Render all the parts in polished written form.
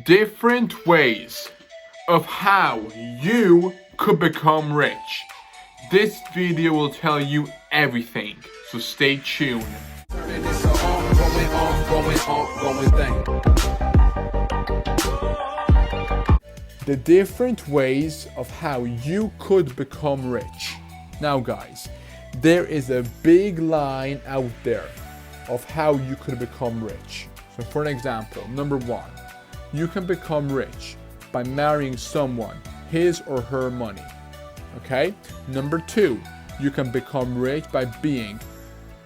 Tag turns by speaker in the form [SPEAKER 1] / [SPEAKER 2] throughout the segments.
[SPEAKER 1] different ways of how you could become rich. This video will tell you everything, so stay tuned.
[SPEAKER 2] It's an ongoing thing.
[SPEAKER 1] The different ways of how you could become rich. Now guys, there is a big line out there of how you could become rich. So for an example, number one, you can become rich by marrying someone, his or her money. Okay? Number two, you can become rich by being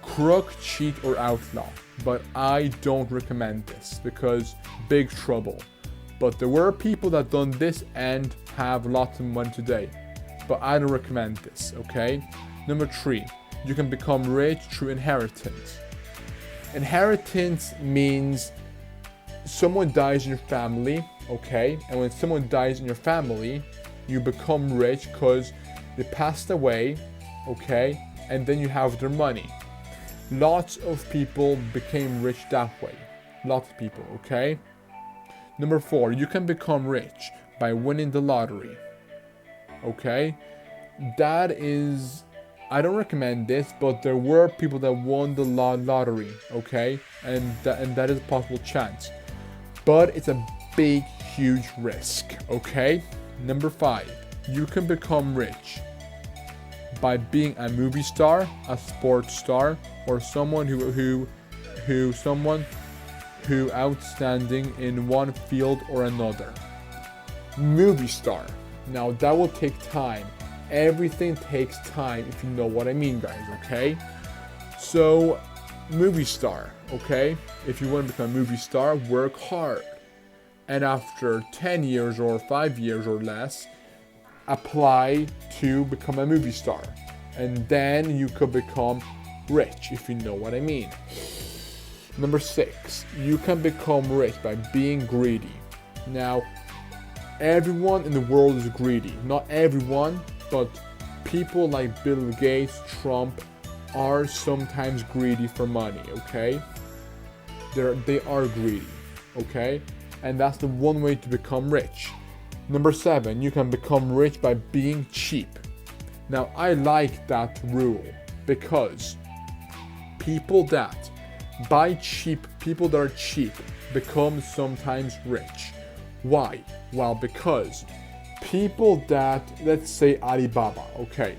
[SPEAKER 1] crook, cheat, or outlaw. But I don't recommend this because big trouble. But there were people that done this and have lots of money today. But I don't recommend this, okay? Number three, you can become rich through inheritance. Inheritance means someone dies in your family, okay? And when someone dies in your family, you become rich because they passed away, okay? And then you have their money. Lots of people became rich that way. Lots of people, okay? Number four, you can become rich by winning the lottery, okay? That is, I don't recommend this, but there were people that won the lottery, okay? And that is a possible chance. But it's a big, huge risk, okay? Number five, you can become rich by being a movie star, a sports star, or someone who outstanding in one field or another. Movie star. Now that will take time. Everything takes time, if you know what I mean, guys, okay? So, movie star, okay? If you want to become a movie star, work hard. And after 10 years or 5 years or less, apply to become a movie star. And then you could become rich, if you know what I mean. Number six, you can become rich by being greedy. Now, everyone in the world is greedy. Not everyone, but people like Bill Gates, Trump, are sometimes greedy for money, okay? They are greedy, okay? And that's the one way to become rich. Number seven, you can become rich by being cheap. Now, I like that rule because people that buy cheap, people that are cheap become sometimes rich. Why? Well, because people that, let's say Alibaba, okay,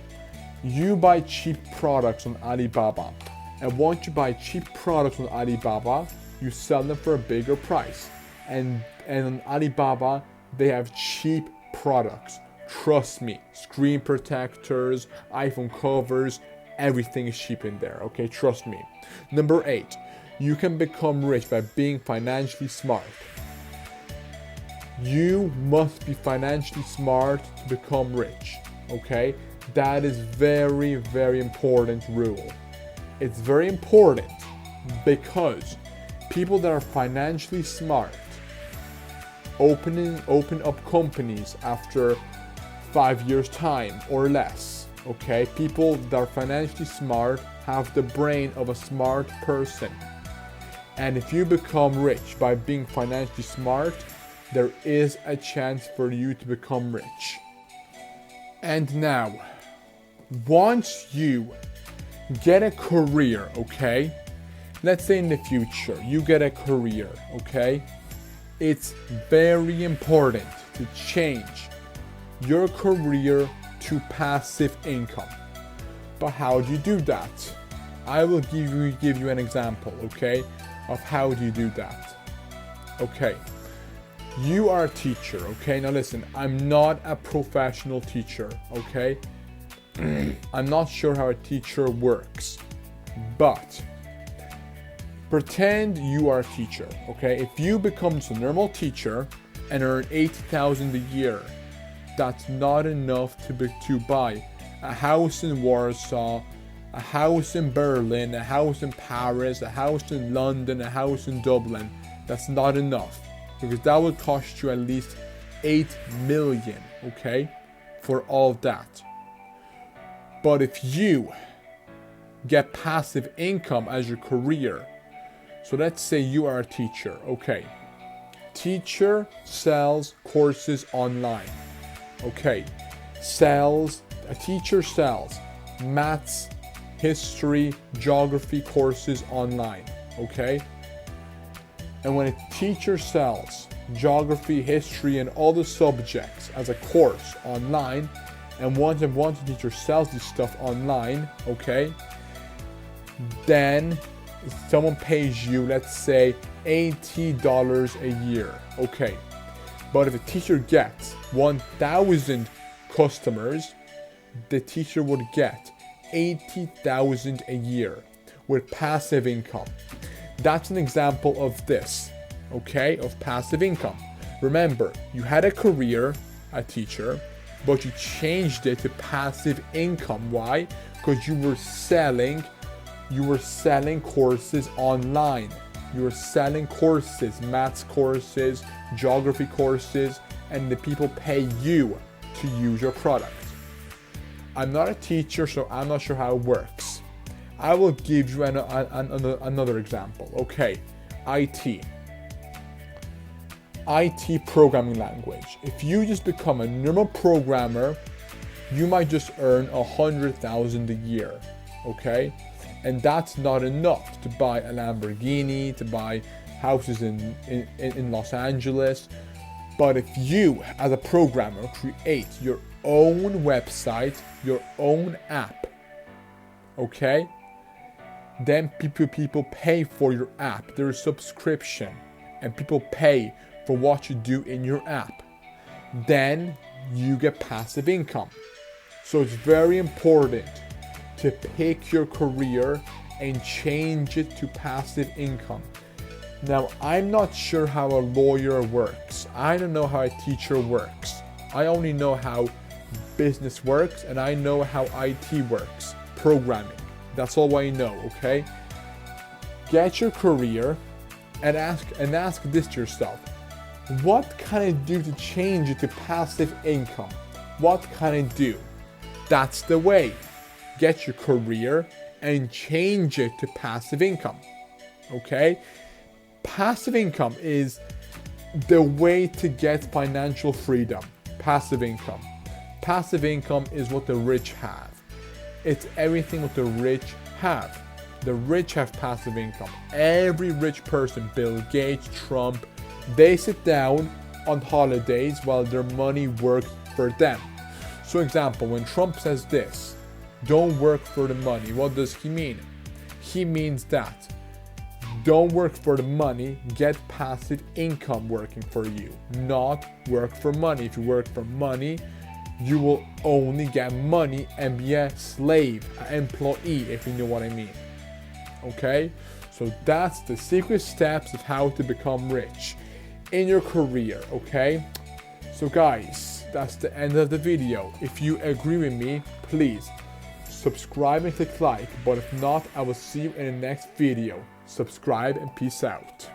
[SPEAKER 1] you buy cheap products on Alibaba, and once you buy cheap products on Alibaba, you sell them for a bigger price. And on Alibaba, they have cheap products. Trust me, screen protectors, iPhone covers, everything is cheap in there, okay? Trust me. Number eight, you can become rich by being financially smart. You must be financially smart to become rich, okay? That is very, very important rule. It's very important because people that are financially smart open up companies after 5 years time or less, okay? People that are financially smart have the brain of a smart person. And if you become rich by being financially smart, there is a chance for you to become rich. And now, once you get a career, okay? Let's say in the future, you get a career, okay? It's very important to change your career to passive income. But how do you do that? I will give you an example, okay, of how do you do that. Okay, you are a teacher, okay? Now listen, I'm not a professional teacher, okay? I'm not sure how a teacher works, but pretend you are a teacher, okay? If you become a normal teacher and earn $80,000 a year, that's not enough to buy a house in Warsaw, a house in Berlin, a house in Paris, a house in London, a house in Dublin. That's not enough because that would cost you at least 8 million, okay, for all that. But if you get passive income as your career, so let's say you are a teacher, okay, teacher sells courses online. Okay, a teacher sells maths, history, geography courses online. Okay, and when a teacher sells geography, history, and all the subjects as a course online, and once a teacher sells this stuff online, okay, then someone pays you, let's say, $80 a year, okay. But if a teacher gets 1,000 customers, the teacher would get $80,000 a year with passive income. That's an example of this, okay, of passive income. Remember, you had a career, a teacher, but you changed it to passive income. Why? Because you were selling courses online. You were selling courses, maths courses, geography courses, and the people pay you to use your product. I'm not a teacher, so I'm not sure how it works. I will give you another example. Okay, IT programming language. If you just become a normal programmer, you might just earn $100,000 a year, okay? And that's not enough to buy a Lamborghini, to buy houses in Los Angeles. But if you, as a programmer, create your own website, your own app, okay? Then people pay for your app. There is subscription, and people pay for what you do in your app. Then you get passive income. So it's very important to pick your career and change it to passive income. Now, I'm not sure how a lawyer works. I don't know how a teacher works. I only know how business works, and I know how IT works, programming. That's all I know, okay? Get your career and ask this to yourself. What can I do to change it to passive income? What can I do? That's the way. Get your career and change it to passive income. Okay? Passive income is the way to get financial freedom. Passive income. Passive income is what the rich have. It's everything what the rich have. The rich have passive income. Every rich person, Bill Gates, Trump, they sit down on holidays while their money works for them. So example, when Trump says this, don't work for the money, what does he mean? He means that don't work for the money, get passive income working for you, not work for money. If you work for money, you will only get money and be a slave, an employee, if you know what I mean. Okay? So that's the secret steps of how to become rich in your career, okay? So guys, that's the end of the video. If you agree with me, please subscribe and click like, but if not, I will see you in the next video. Subscribe and peace out.